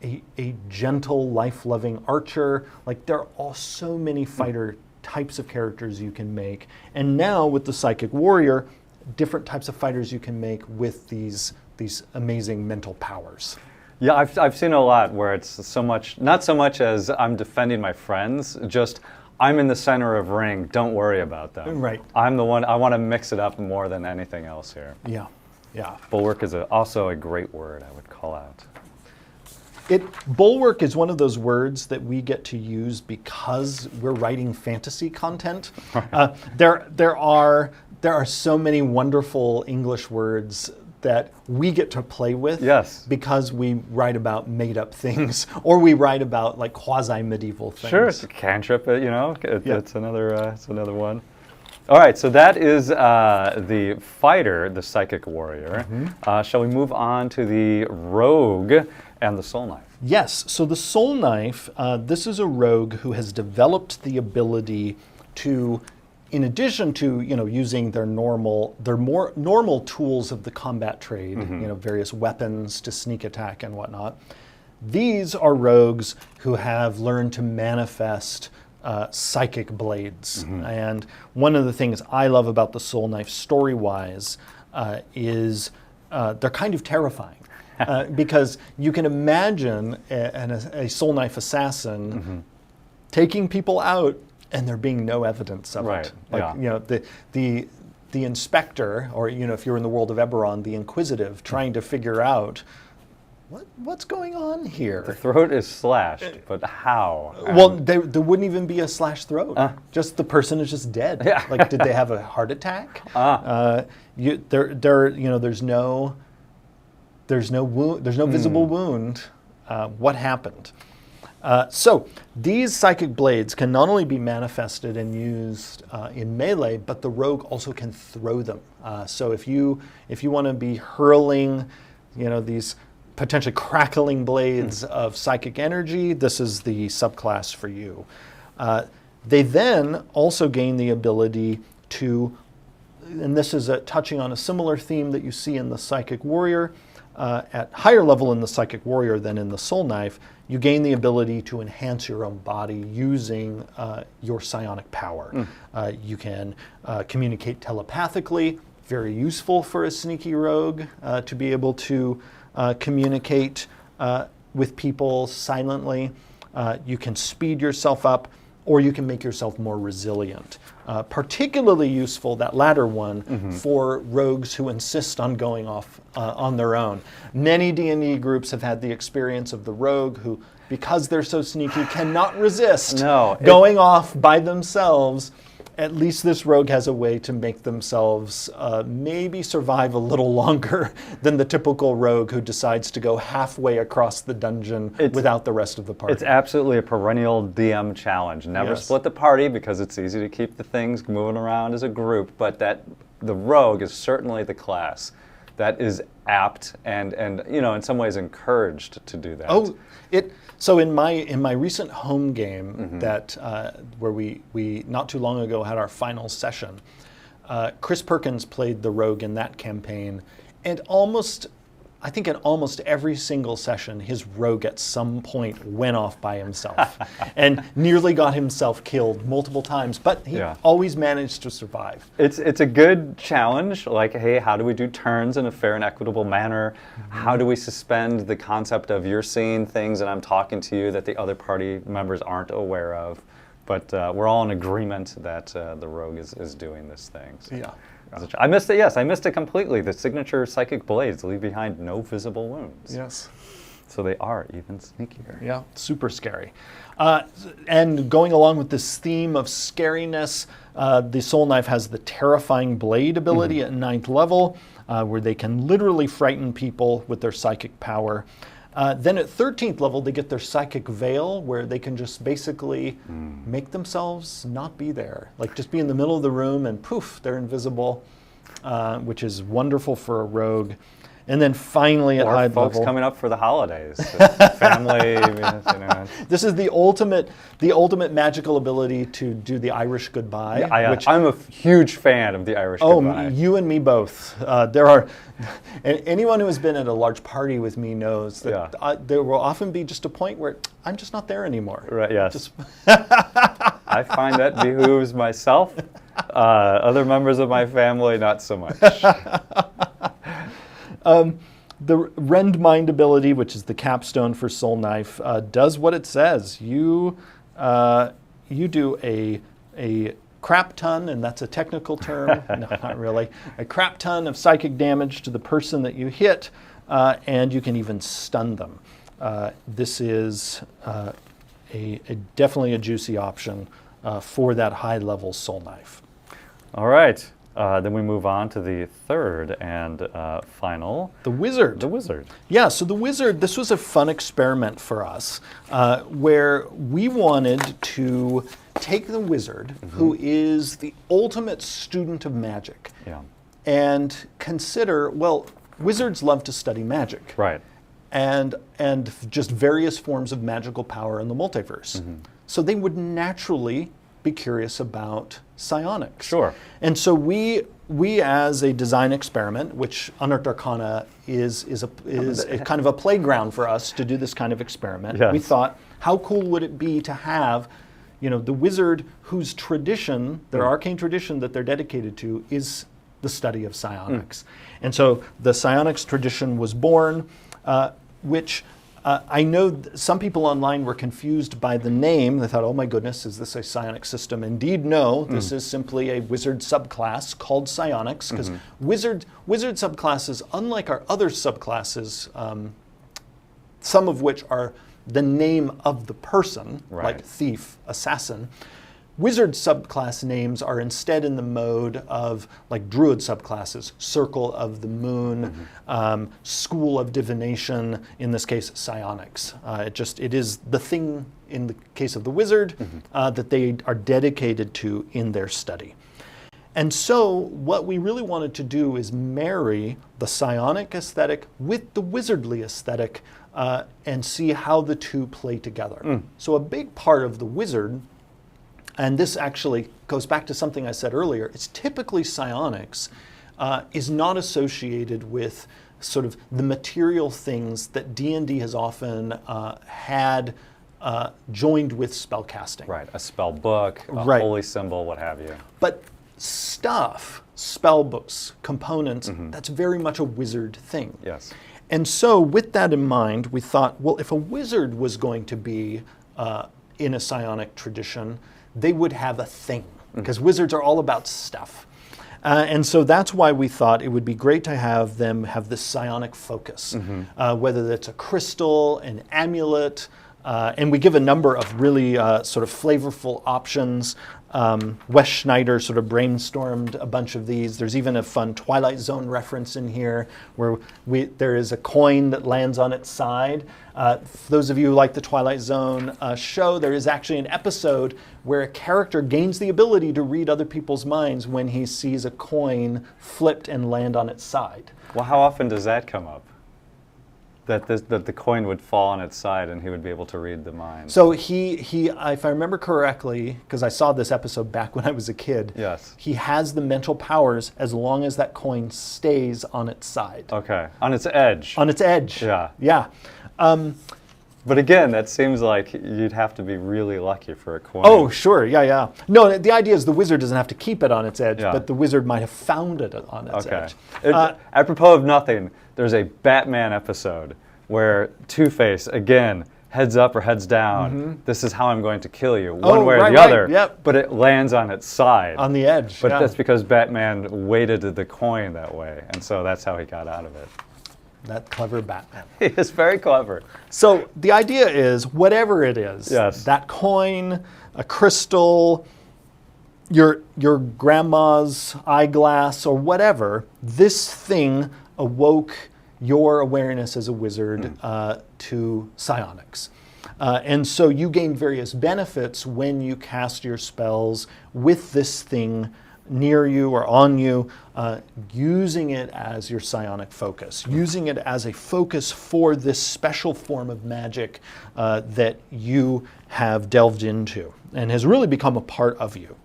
a gentle, life-loving archer. Like, there are so many fighter types of characters you can make. And now with the Psychic Warrior, different types of fighters you can make with these amazing mental powers. Yeah, I've seen a lot where it's so much, not so much as I'm defending my friends, just I'm in the center of ring, don't worry about them. Right. I'm the one, I want to mix it up more than anything else here. Yeah. Bulwark is also a great word I would call out. Bulwark is one of those words that we get to use because we're writing fantasy content. There are so many wonderful English words that we get to play with because we write about made-up things, or we write about like quasi-medieval things. Sure, it's a cantrip, it's another one. All right, so that is the fighter, the Psychic Warrior. Shall we move on to the rogue and the Soul Knife? Yes, so the Soul Knife, this is a rogue who has developed the ability to, in addition to using their more normal tools of the combat trade, various weapons to sneak attack and whatnot, these are rogues who have learned to manifest psychic blades. And one of the things I love about the Soul Knife story-wise is they're kind of terrifying. Because you can imagine a soul knife assassin taking people out and there being no evidence of it. Like, you know, the inspector, or, you know, if you're in the world of Eberron, the inquisitive, trying to figure out what's going on here. The throat is slashed, but how? Well, there wouldn't even be a slashed throat. Just the person is just dead. Yeah. Like, did they have a heart attack? You know, there's no wound, there's no visible wound. What happened? So these psychic blades can not only be manifested and used in melee, but the rogue also can throw them. So if you want to be hurling, you know, these potentially crackling blades of psychic energy, this is the subclass for you. They then also gain the ability to, and this is touching on a similar theme that you see in the Psychic Warrior, at higher level in the Psychic Warrior than in the Soul Knife, you gain the ability to enhance your own body using your psionic power. You can communicate telepathically, very useful for a sneaky rogue to be able to communicate with people silently. You can speed yourself up, or you can make yourself more resilient. Particularly useful, that latter one, for rogues who insist on going off on their own. Many D&D groups have had the experience of the rogue who, because they're so sneaky, cannot resist going off by themselves. At least this rogue has a way to make themselves maybe survive a little longer than the typical rogue who decides to go halfway across the dungeon without the rest of the party. It's absolutely a perennial DM challenge. Never split the party, because it's easy to keep the things moving around as a group, but the rogue is certainly the class that is apt and you know, in some ways encouraged to do that. So in my recent home game that where we not too long ago had our final session, Chris Perkins played the rogue in that campaign, and I think in almost every single session, his rogue at some point went off by himself and nearly got himself killed multiple times, but he always managed to survive. It's a good challenge, like, hey, how do we do turns in a fair and equitable manner? How do we suspend the concept of you're seeing things and I'm talking to you that the other party members aren't aware of? But we're all in agreement that the rogue is doing this thing. So. I missed it, yes. I missed it completely. The signature psychic blades leave behind no visible wounds. Yes. So they are even sneakier. Yeah, super scary. And going along with this theme of scariness, the Soul Knife has the Terrifying Blade ability at 9th level, where they can literally frighten people with their psychic power. Then at 13th level, they get their Psychic Veil, where they can just basically make themselves not be there. Like, just be in the middle of the room and poof, they're invisible, which is wonderful for a rogue. And then finally at high level, folks coming up for the holidays, family. You know. This is the ultimate magical ability to do the Irish goodbye. I'm a huge fan of the Irish goodbye. Oh, you and me both. Anyone who has been at a large party with me knows that there will often be just a point where I'm just not there anymore. Right. Yes. I find that behooves myself. Other members of my family, not so much. The Rend Mind ability, which is the capstone for Soul Knife, does what it says. You do a crap ton, and that's a technical term. No, not really. A crap ton of psychic damage to the person that you hit, and you can even stun them. This is definitely a juicy option for that high-level Soul Knife. All right. Then we move on to the third and final. The Wizard. The Wizard. Yeah, so the Wizard, this was a fun experiment for us where we wanted to take the Wizard, who is the ultimate student of magic, and consider, well, wizards love to study magic. Right. And just various forms of magical power in the multiverse. So they would naturally be curious about psionics. Sure. And so we as a design experiment, which Unearthed Arcana is a kind of a playground for us to do this kind of experiment. Yes. We thought, how cool would it be to have, the wizard whose tradition, their arcane tradition that they're dedicated to, is the study of psionics. And so the psionics tradition was born, which I know some people online were confused by the name. They thought, oh my goodness, is this a psionic system? Indeed, no. This is simply a wizard subclass called psionics, because wizard subclasses, unlike our other subclasses, some of which are the name of the person, like thief, assassin, wizard subclass names are instead in the mode of like druid subclasses, circle of the moon, school of divination, in this case psionics. It is the thing in the case of the wizard that they are dedicated to in their study. And so what we really wanted to do is marry the psionic aesthetic with the wizardly aesthetic and see how the two play together. So a big part of the wizard, and this actually goes back to something I said earlier, it's typically psionics is not associated with sort of the material things that D&D has often had joined with spellcasting. Right, a spell book, a holy symbol, what have you. But stuff, spell books, components, that's very much a wizard thing. Yes. And so with that in mind, we thought, well, if a wizard was going to be in a psionic tradition, they would have a thing, because wizards are all about stuff. And so that's why we thought it would be great to have them have this psionic focus, whether that's a crystal, an amulet, and we give a number of really sort of flavorful options. Wes Schneider sort of brainstormed a bunch of these. There's even a fun Twilight Zone reference in here where there is a coin that lands on its side. For those of you who like the Twilight Zone show, there is actually an episode where a character gains the ability to read other people's minds when he sees a coin flipped and land on its side. Well, how often does that come up? That the coin would fall on its side and he would be able to read the mind. So he if I remember correctly, because I saw this episode back when I was a kid, yes, he has the mental powers as long as that coin stays on its side. Okay, on its edge. On its edge. Yeah. Yeah. But again, that seems like you'd have to be really lucky for a coin. Oh, sure. Yeah, yeah. No, the idea is the wizard doesn't have to keep it on its edge, but the wizard might have found it on its edge. Apropos of nothing, there's a Batman episode where Two-Face, again, heads up or heads down, this is how I'm going to kill you, one way or the other, but it lands on its side. On the edge, But that's because Batman weighted the coin that way, and so that's how he got out of it. That clever Batman. He is very clever. So the idea is, whatever it is, that coin, a crystal, your grandma's eyeglass, or whatever, this thing awoke your awareness as a wizard to psionics. And so you gain various benefits when you cast your spells with this thing near you or on you, using it as your psionic focus, using it as a focus for this special form of magic that you have delved into and has really become a part of you.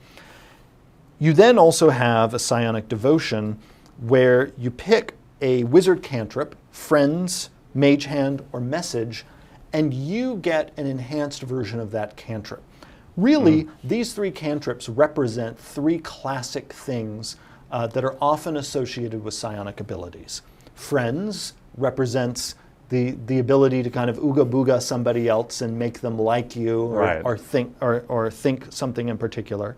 You then also have a psionic devotion where you pick a wizard cantrip, friends, mage hand, or message, and you get an enhanced version of that cantrip. Really, these three cantrips represent three classic things that are often associated with psionic abilities. Friends represents the ability to kind of ooga booga somebody else and make them like you or think something in particular.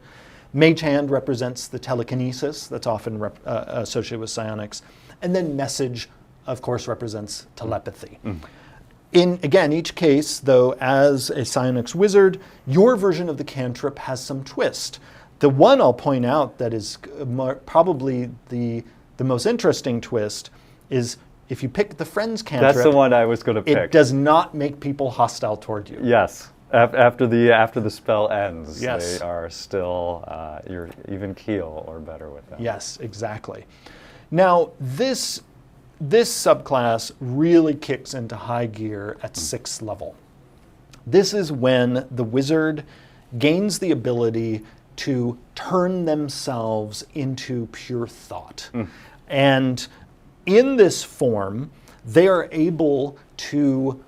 Mage hand represents the telekinesis that's often associated with psionics. And then message, of course, represents telepathy. In, again, each case, though, as a psionics wizard, your version of the cantrip has some twist. The one I'll point out that is probably the most interesting twist is if you pick the friends cantrip. That's the one I was going to pick. It does not make people hostile toward you. Yes. After the spell ends, they are still you're even keel or better with them. Yes, exactly. Now, this subclass really kicks into high gear at 6th level. This is when the wizard gains the ability to turn themselves into pure thought. And in this form, they are able to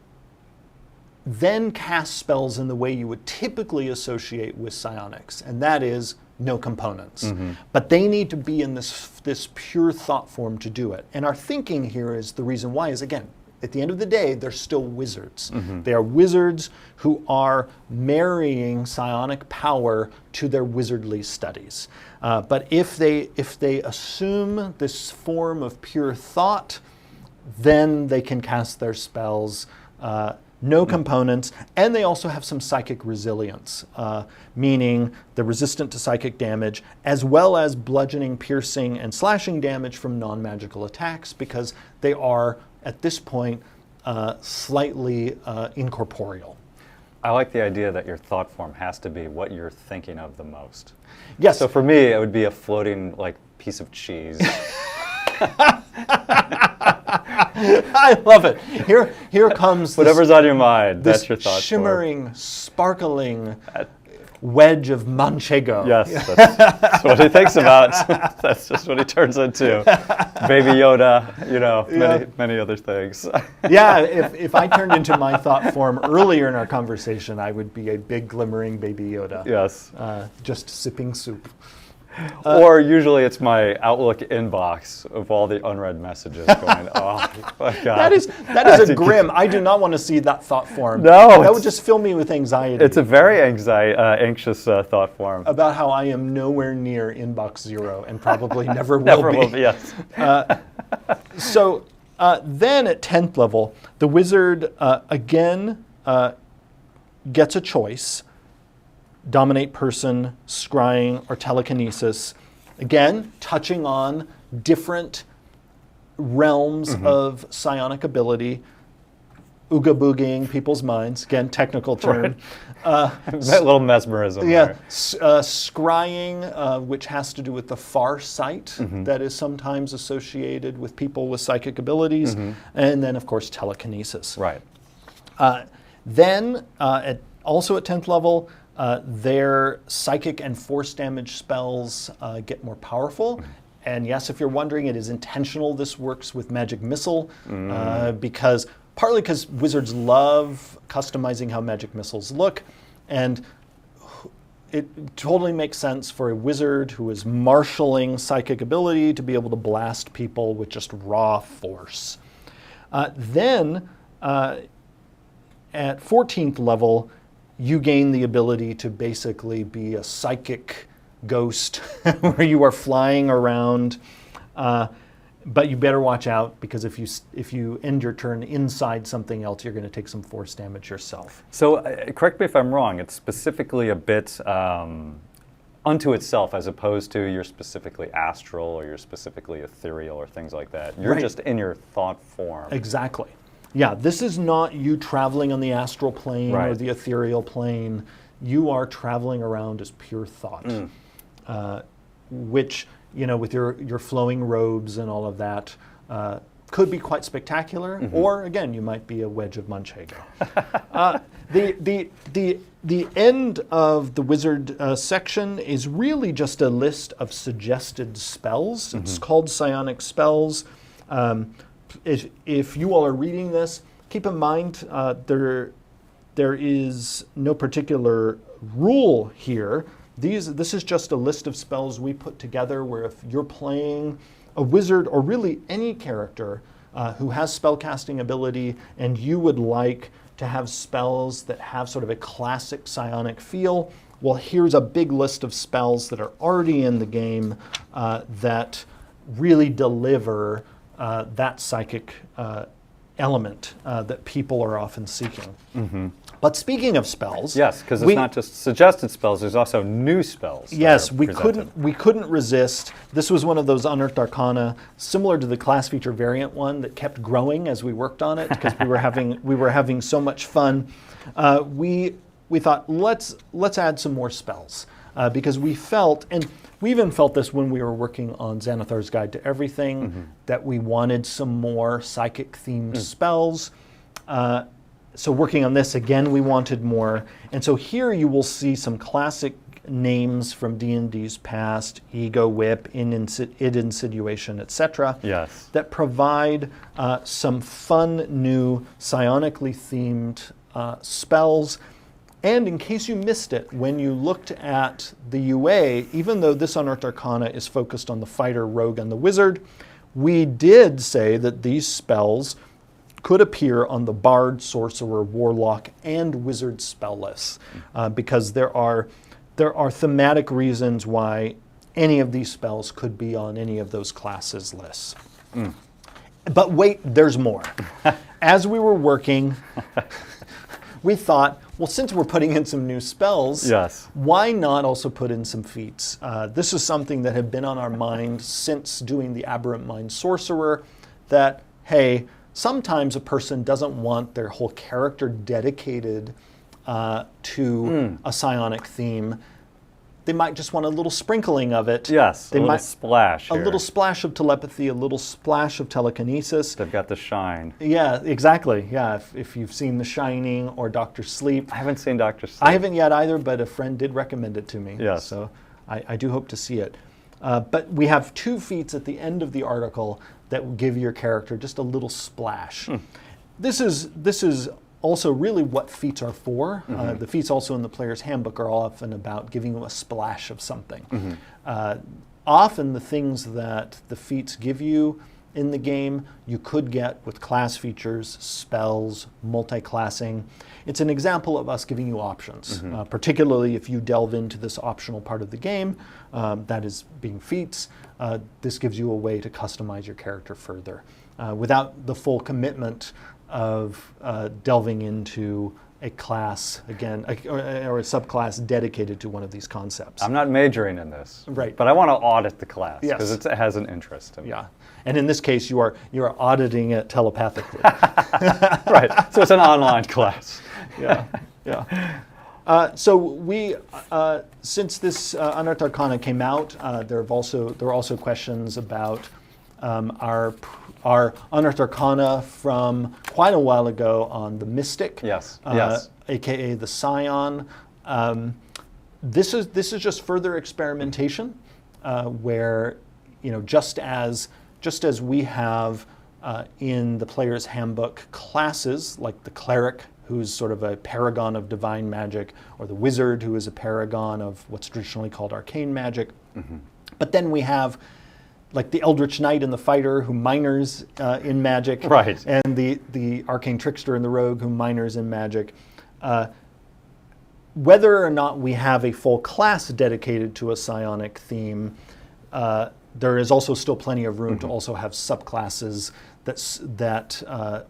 then cast spells in the way you would typically associate with psionics, and that is no components. But they need to be in this pure thought form to do it. And our thinking here is the reason why is, again, at the end of the day, they're still wizards. They are wizards who are marrying psionic power to their wizardly studies. But if they assume this form of pure thought, then they can cast their spells, no components, and they also have some psychic resilience, meaning they're resistant to psychic damage, as well as bludgeoning, piercing, and slashing damage from non-magical attacks, because they are, at this point, slightly incorporeal. I like the idea that your thought form has to be what you're thinking of the most. Yes. So for me, it would be a floating piece of cheese. I love it. Here comes whatever's on your mind. That's your thought shimmering, sparkling wedge of manchego. Yes, that's what he thinks about. That's just what he turns into. Baby Yoda, many other things. Yeah, if I turned into my thought form earlier in our conversation, I would be a big glimmering Baby Yoda. Yes. Just sipping soup. Or usually it's my Outlook inbox of all the unread messages going, oh my God. That is a grim. I do not want to see that thought form. No. That would just fill me with anxiety. It's a very anxious thought form. About how I am nowhere near inbox 0 and probably never will Never be. will be, yes. So then at 10th level, the wizard again gets a choice. Dominate person, scrying, or telekinesis. Again, touching on different realms of psionic ability. Ooga boogieing people's minds. Again, technical term. A little mesmerism. Yeah. There. Scrying, which has to do with the far sight that is sometimes associated with people with psychic abilities. And then, of course, telekinesis. Right. Then, also at 10th level, their psychic and force damage spells get more powerful. And yes, if you're wondering, it is intentional this works with Magic Missile, partly because wizards love customizing how magic missiles look, and it totally makes sense for a wizard who is marshaling psychic ability to be able to blast people with just raw force. Then, at 14th level, you gain the ability to basically be a psychic ghost where you are flying around, but you better watch out, because if you end your turn inside something else, you're going to take some force damage yourself. So correct me if I'm wrong, it's specifically a bit unto itself, as opposed to you're specifically astral or you're specifically ethereal or things like that. You're just in your thought form. Exactly. Yeah, this is not you traveling on the astral plane or the ethereal plane. You are traveling around as pure thought, which, with your flowing robes and all of that, could be quite spectacular. Or, again, you might be a wedge of manchego. The end of the wizard section is really just a list of suggested spells. It's called Psionic Spells. If you all are reading this, keep in mind there is no particular rule here. This is just a list of spells we put together, where if you're playing a wizard, or really any character who has spellcasting ability, and you would like to have spells that have sort of a classic psionic feel, well, here's a big list of spells that are already in the game that really deliver that psychic element that people are often seeking. But speaking of spells, yes, because it's not just suggested spells; there's also new spells. Yes, we couldn't resist. This was one of those unearthed arcana, similar to the class feature variant one, that kept growing as we worked on it, because we were having so much fun. We thought, let's add some more spells, because we felt, and we even felt this when we were working on Xanathar's Guide to Everything, that we wanted some more psychic-themed spells. So working on this, again, we wanted more. And so here you will see some classic names from D&D's past, Ego Whip, Id Insinuation, etc. Yes. That provide some fun, new, psionically themed spells. And in case you missed it, when you looked at the UA, even though this Unearthed Arcana is focused on the fighter, rogue, and the wizard, we did say that these spells could appear on the bard, sorcerer, warlock, and wizard spell lists, because there are thematic reasons why any of these spells could be on any of those classes lists. But wait, there's more. As we were working, we thought, well, since we're putting in some new spells, Yes. why not also put in some feats? This is something that had been on our mind since doing the Aberrant Mind Sorcerer, that, hey, sometimes a person doesn't want their whole character dedicated to a psionic theme. They might just want a little sprinkling of it. Yes, they a little splash A here. little splash of telepathy, a little splash of telekinesis. They've got the shine. Yeah, exactly. Yeah, if you've seen The Shining or Dr. Sleep. I haven't seen Dr. Sleep. I haven't yet either, but a friend did recommend it to me. Yes. So I do hope to see it. But we have 2 feats at the end of the article that will give your character just a little splash. This is also really what feats are for. The feats also in the player's handbook are often about giving you a splash of something. Often the things that the feats give you in the game, you could get with class features, spells, multi-classing. It's an example of us giving you options, particularly if you delve into this optional part of the game, that is being feats. This gives you a way to customize your character further without the full commitment of delving into a class, again, or a subclass dedicated to one of these concepts. I'm not majoring in this. Right. But I want to audit the class Yes. because it has an interest in me. Yeah. And in this case, you are auditing it telepathically. Right. So it's an online class. Yeah. So we, since this Unearthed Arcana came out, there are also questions about our Unearthed Arcana from quite a while ago on the Mystic, Yes. aka the Scion. This is just further experimentation, where just as we have in the player's handbook classes like the cleric, who's sort of a paragon of divine magic, or the wizard, who is a paragon of what's traditionally called arcane magic. But then we have like the Eldritch Knight and the fighter, who minors in magic, Right. and the arcane trickster and the rogue, who minors in magic. Whether or not we have a full class dedicated to a psionic theme, there is also still plenty of room to also have subclasses that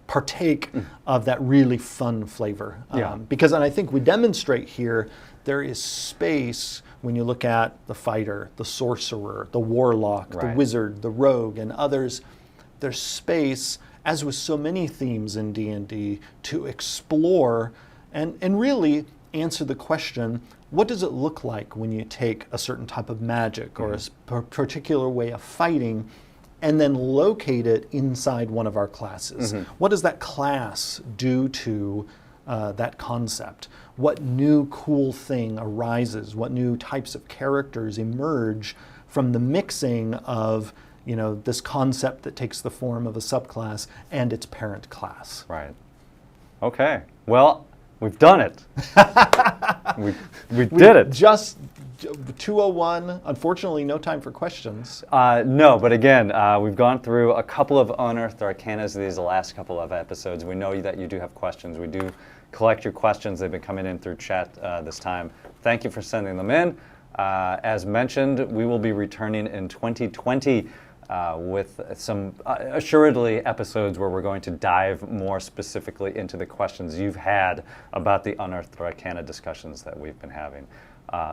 partake of that really fun flavor. Yeah. Because, and I think we demonstrate here, there is space when you look at the fighter, the sorcerer, the warlock, Right. the wizard, the rogue, and others. There's space, as with so many themes in D&D, to explore and really answer the question, what does it look like when you take a certain type of magic or a particular way of fighting and then locate it inside one of our classes? What does that class do to that concept? What new cool thing arises? What new types of characters emerge from the mixing of this concept that takes the form of a subclass and its parent class? Right. Okay. Well, we've done it. we did it. Just 2:01. Unfortunately, no time for questions. No, but again, we've gone through a couple of Unearthed Arcanas these last couple of episodes. We know that you do have questions. We do collect your questions. They've been coming in through chat this time. Thank you for sending them in. As mentioned, we will be returning in 2020 with some assuredly episodes where we're going to dive more specifically into the questions you've had about the Unearthed Arcana discussions that we've been having.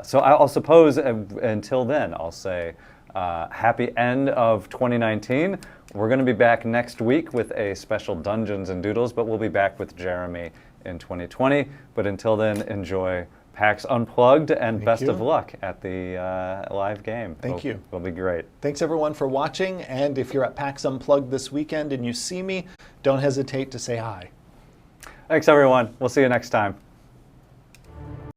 So I'll suppose until then, I'll say happy end of 2019. We're going to be back next week with a special Dungeons and Doodles, but we'll be back with Jeremy in 2020. But until then, enjoy PAX Unplugged and best of luck at the live game. Thank you. It'll be great. Thanks everyone for watching, and if you're at PAX Unplugged this weekend and you see me, don't hesitate to say hi. Thanks everyone. We'll see you next time.